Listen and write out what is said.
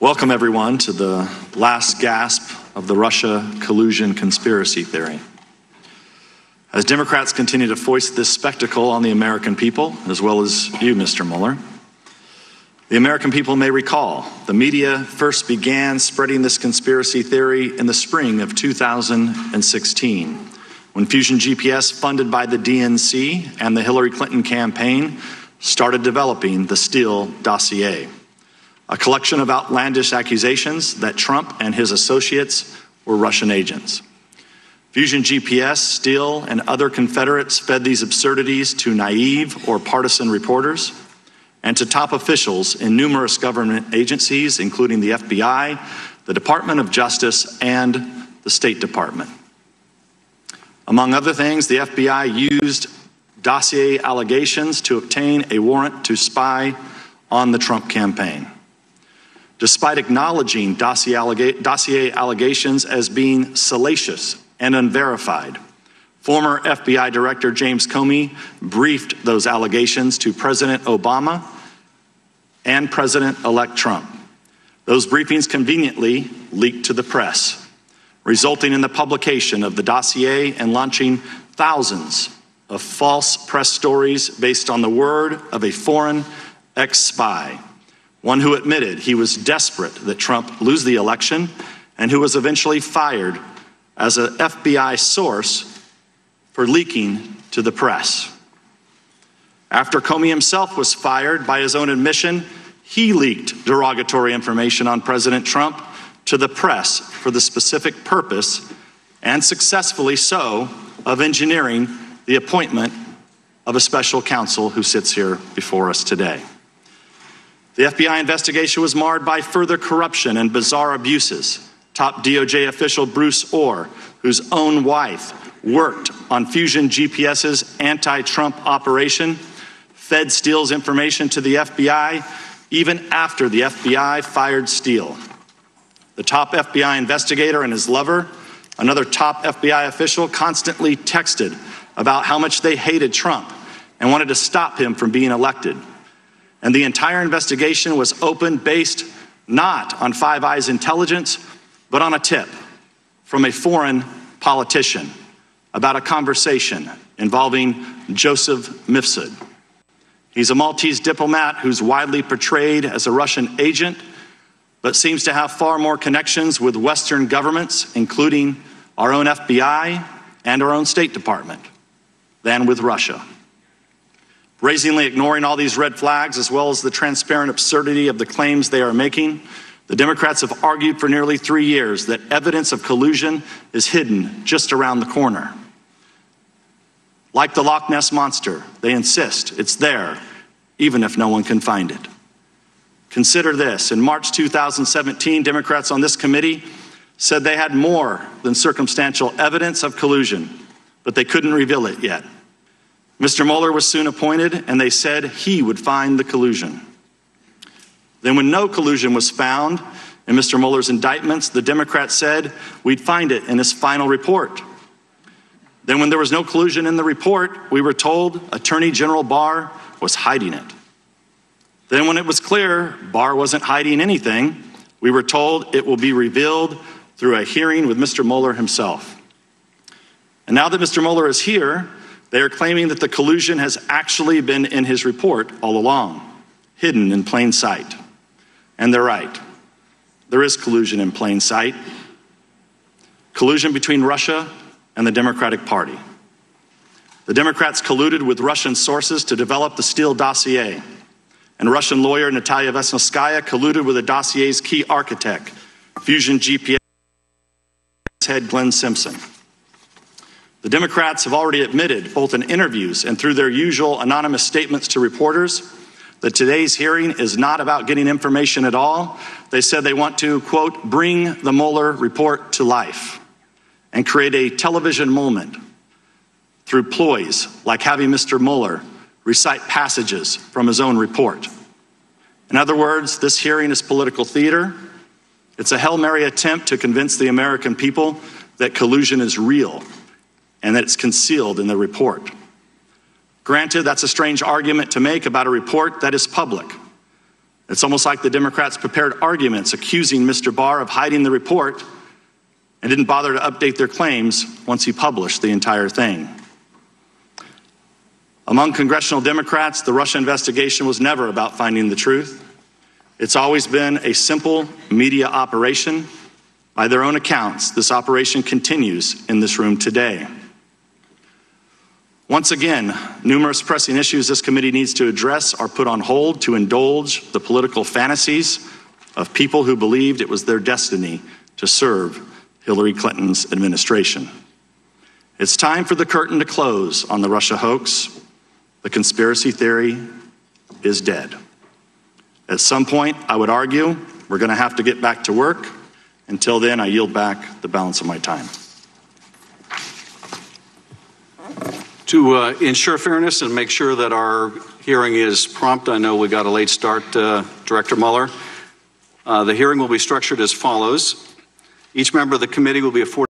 Welcome, everyone, to the last gasp of the Russia collusion conspiracy theory. As Democrats continue to foist this spectacle on the American people, as well as you, Mr. Mueller, the American people may recall the media first began spreading this conspiracy theory in the spring of 2016, when Fusion GPS, funded by the DNC and the Hillary Clinton campaign, started developing the Steele dossier, a collection of outlandish accusations that Trump and his associates were Russian agents. Fusion GPS, Steele, and other Confederates fed these absurdities to naive or partisan reporters and to top officials in numerous government agencies, including the FBI, the Department of Justice, and the State Department. Among other things, the FBI used dossier allegations to obtain a warrant to spy on the Trump campaign. Despite acknowledging dossier allegations as being salacious and unverified, former FBI Director James Comey briefed those allegations to President Obama and President-elect Trump. Those briefings conveniently leaked to the press, resulting in the publication of the dossier and launching thousands of false press stories based on the word of a foreign ex-spy, one who admitted he was desperate that Trump lose the election and who was eventually fired as an FBI source for leaking to the press. After Comey himself was fired, by his own admission, he leaked derogatory information on President Trump to the press for the specific purpose, and successfully so, of engineering the appointment of a special counsel who sits here before us today. The FBI investigation was marred by further corruption and bizarre abuses. Top DOJ official Bruce Orr, whose own wife worked on Fusion GPS's anti-Trump operation, fed Steele's information to the FBI even after the FBI fired Steele. The top FBI investigator and his lover, another top FBI official, constantly texted about how much they hated Trump and wanted to stop him from being elected. And the entire investigation was opened based not on Five Eyes intelligence, but on a tip from a foreign politician about a conversation involving Joseph Mifsud. He's a Maltese diplomat who's widely portrayed as a Russian agent, but seems to have far more connections with Western governments, including our own FBI and our own State Department, than with Russia. Brazenly ignoring all these red flags, as well as the transparent absurdity of the claims they are making, the Democrats have argued for nearly 3 years that evidence of collusion is hidden just around the corner. Like the Loch Ness Monster, they insist it's there, even if no one can find it. Consider this. In March 2017, Democrats on this committee said they had more than circumstantial evidence of collusion, but they couldn't reveal it yet. Mr. Mueller was soon appointed, and they said he would find the collusion. Then when no collusion was found in Mr. Mueller's indictments, the Democrats said we'd find it in his final report. Then when there was no collusion in the report, we were told Attorney General Barr was hiding it. Then when it was clear Barr wasn't hiding anything, we were told it will be revealed through a hearing with Mr. Mueller himself. And now that Mr. Mueller is here, they are claiming that the collusion has actually been in his report all along, hidden in plain sight. And they're right. There is collusion in plain sight. Collusion between Russia and the Democratic Party. The Democrats colluded with Russian sources to develop the Steele dossier, and Russian lawyer Natalia Vesnitskaya colluded with the dossier's key architect, Fusion GPS head Glenn Simpson. The Democrats have already admitted, both in interviews and through their usual anonymous statements to reporters, that today's hearing is not about getting information at all. They said they want to, quote, bring the Mueller report to life and create a television moment through ploys like having Mr. Mueller recite passages from his own report. In other words, this hearing is political theater. It's a Hail Mary attempt to convince the American people that collusion is real and that it's concealed in the report. Granted, that's a strange argument to make about a report that is public. It's almost like the Democrats prepared arguments accusing Mr. Barr of hiding the report and didn't bother to update their claims once he published the entire thing. Among congressional Democrats, the Russia investigation was never about finding the truth. It's always been a simple media operation. By their own accounts, this operation continues in this room today. Once again, numerous pressing issues this committee needs to address are put on hold to indulge the political fantasies of people who believed it was their destiny to serve Hillary Clinton's administration. It's time for the curtain to close on the Russia hoax. The conspiracy theory is dead. At some point, I would argue, we're going to have to get back to work. Until then, I yield back the balance of my time. To ensure fairness and make sure that our hearing is prompt, I know we got a late start, Director Mueller. The hearing will be structured as follows. Each member of the committee will be afforded